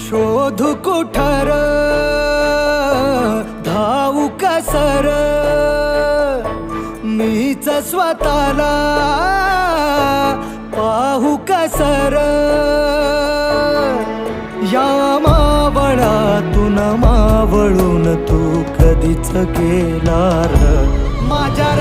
शोधू कुठर धावू कसर मीच स्वतःला पाहू कसर या मावळातून मावळून तू कधीच गेला र माझ्या